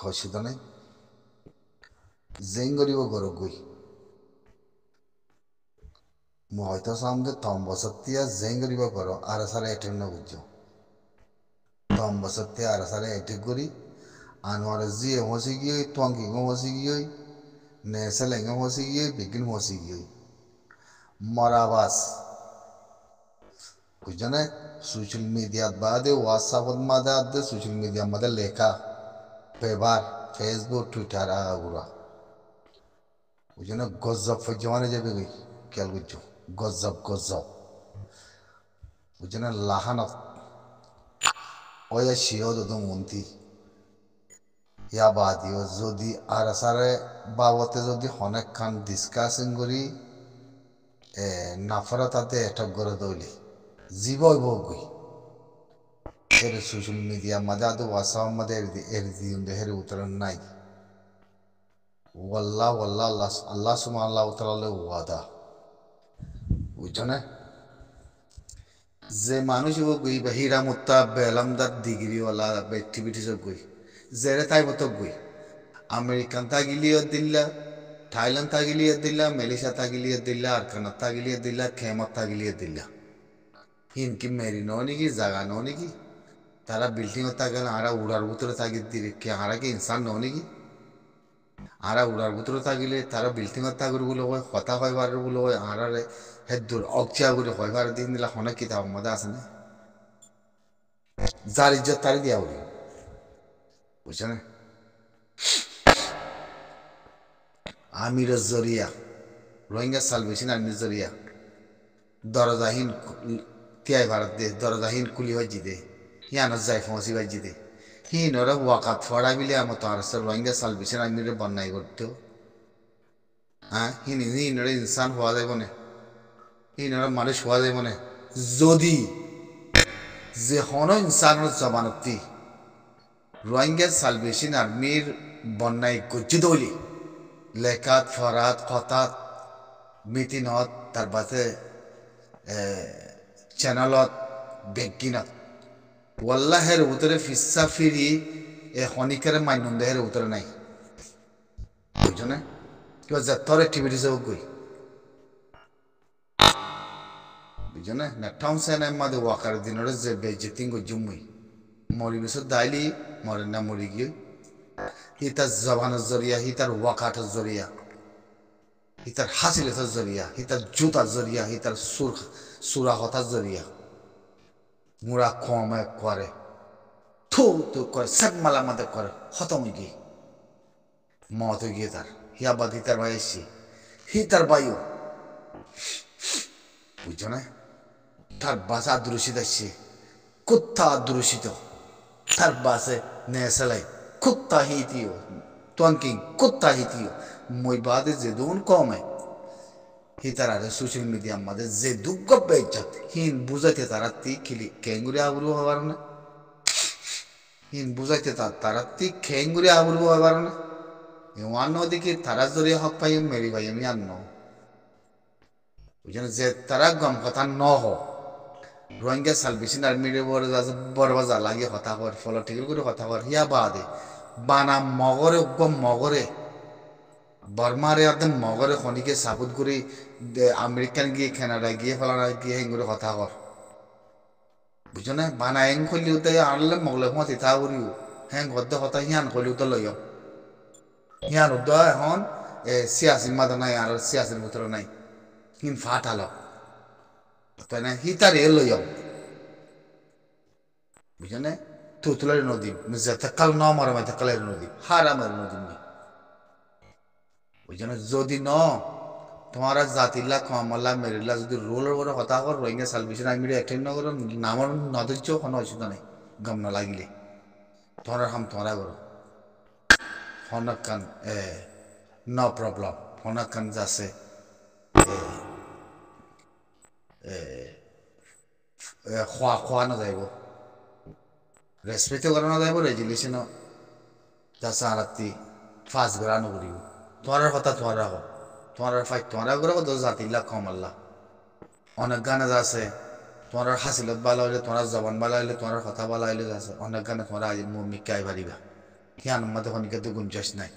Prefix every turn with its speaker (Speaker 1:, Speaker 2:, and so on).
Speaker 1: খসিদনে জেঙ্গরিব গরগুই মু হয়তো সামনে তম্বসতিয়া জেঙ্গরিব গর আর সারে এটেম না বুঝছো তম্বসতিয়া আর সারে এটেক করি আনোয়ার জিয়ে হসি গিয়ে টঙ্কি হসি গিয়ে নেসেলেং হসি গিয়ে বিগিন হসি গিয়ে মরাবাস বুঝছো না সোশ্যাল মিডিয়াত বাদে হোয়াটসঅ্যাপত মাদে আদে সোশ্যাল মিডিয়া মাদে লেখা পেপার ফেসবুক টুইটার আগুরা বুঝছো না গজব ফজমানে যাবে গই খেয়াল করছো গজব গজব বুঝছো না লাহানত ওয়া শিও দো মন্তি ইয়া বাদিও যদি আর সারে বাবতে যদি অনেক খান ডিসকাশন করি নাফরা তাতে এটক করে দৌলি জীবই বগুই এর সোশ্যাল মিডিয়া মাঝে আদৌ ওয়াসাম মাঝে এর দিয়ে হের উত্তরণ নাই ওয়াল্লাহ ওয়াল্লাহ আল্লাহ আল্লাহ সুমা আল্লাহ তাআলা ওয়াদা বুঝছো না যে মানুষ গই বা হীরা মুত্তা বেলামদার ডিগ্রিওয়ালা অ্যাক্টিভিটিস গই জেরে তাই মতো গই আমেরিকান তাগিলিও দিল্লা থাইল্যান্ড তাগিলিও দিল্লা মালয়েশিয়া তাগিলিও দিল্লা আরকানা তাগিলিও দিল্লা খেমত তাগিলিও দিল্লা হিনকি মেরি ননি কি জায়গা ননি কি তারা বিল্ডিং তাগেন আরা উড়ার ভিতরে তাগি দিলে কে আরা কি ইনসান ননি কি আরা উড়ার ভিতরে তাগিলে তারা বিল্ডিং তাগর গুলো হয় কথা কয়বার গুলো হয় আরারে হেদুর অকচিয়া করে কয়বার দিন দিলা অনেক কিতাব মধ্যে আছে না যার ইজ্জত তারি দিয়া বলি বুঝছো না আমিরের জরিয়া রোহিঙ্গা সালভেশন আর্মির জরিয়া দরজাহীন তিয়াই ভারত দে দরজাহীন কুলি বাজি দে হিয়ানত যাই ফসি বাজি দে হিনরা ওয়াকাত ফড়া বিলে আমার তো আর রোহিঙ্গা সালভেশন আর্মিরে বন্যায় করতেও হ্যাঁ হিনরা ইনসান হওয়া যায় মনে হিনরা মানুষ হওয়া যায় মনে যদি যে হন ইনসানের জবানতি রোহিঙ্গা সালভেশন আর্মির বন্যায় গজ্জিত হইলি লেখাত ফরাত কথাত মিটিনত তার পাশে চ্যানেলত বেগিনত ওয়াল্লাহের উতরে ফিসা ফিরি এ হনিকারে মাইনন্দেহের উতরে নাই বুঝছো না কিবা যাত্তর অ্যাক্টিভিটিস গই বুঝছো না নেটাউন সেন মাদে ওয়াকার দিনরে যে বেজেতিং গজুমই মরি বিশ দাইলি মরে না মরি গিয়ে হি তার জবানের জরিয়া হি তার ওয়াকাটের জরিয়া হি তার হাসিলের জরিয়া হি তার জুতার জরিয়া হি তার সুরা হতার জরিয়া মুরা কমে করে থু তু করে সব মালা মাদে করে খতম গিয়ে মত গিয়ে তার হিয়াবাদ হি তার ভাই এসছি হি তার বায়ু বুঝছো না তার বাসা আদৃশিত আসছে কুত্তা আদৃশিত তার বাসে নেসেলাই কুত্তা হিতিও টঙ্কিং কুত্তা হিতিও মই বাদে যে দুন কমে হি তার আরে সোশ্যাল মিডিয়া মাঝে যে দুগ্গ বেজ্জত হিন বুঝাইতে তারা তি খিলি কেঙ্গুরি আবরু হবার না হিন বুঝাইতে তারা তি খেঙ্গুরি আবরু হবার না ওয়ান দিকে তারা জরিয়া হক পাই মেরি ভাই আমি আন্ন বুঝলেন যে তারা গম কথা ন হ রোহিঙ্গা সালভেশন আর্মির বড় বাজা লাগে কথা কর ফলো ঠিক করে কথা কর হিয়া বাদে বানা মগরে গম মগরে বর্মারে একদম মগরে খনিকে সাবুত করে আমেরিকান গিয়ে কানাডা গিয়ে ফলানা গিয়ে হেঙ্গুরে কথা কর বুঝছো না বানা এং খলিও তাই আনলে মগলে হুঁয়া তিথা করিও হ্যাঁ গদ্য কথা হিয়ান খলিও তো লইও হিয়ান উদ্দ এখন সিয়াসির মাদা নাই আর সিয়াসির ভিতরে নাই হিন ফাটালো তাই না হিতার এ লইও বুঝছো না তুতুলের নদী যেতে কাল ন মরে মাইতে কালের নদী হারামের নদী নেই বুঝছো না যদি ন তোমার জাতিল্লা কমল্লা মেরিল্লা যদি রোলের বড় হতা কর রোহিঙ্গা সালভেশন আর্মির অ্যাটেন্ড ন করো নামর নদীর কোনো অসুবিধা নেই গম না লাগিলে তোমার হাম তোমারা করো হনকান নো প্রবলেম হনকান যাচ্ছে খোৱা না যাইব রেসপেক্ট করা না যাইব রেজুলেশন যাচ্ছে আরাত্তি ফাঁস বেড়া নকরিব তোমার কথা তোমার রাখো তোমার ফাইট তোমার করে কত জাতিল্লা কমাল্লা অনেক গানে যাচ্ছে তোমার হাসিলত ভালো হইলে তোমার জবান ভালো হইলে তোমার কথা ভালো হইলে যাচ্ছে অনেক গানে তোমার মিকাই পারিবা হিয়ান মধ্যে হনিকে তো গুঞ্জাস নাই।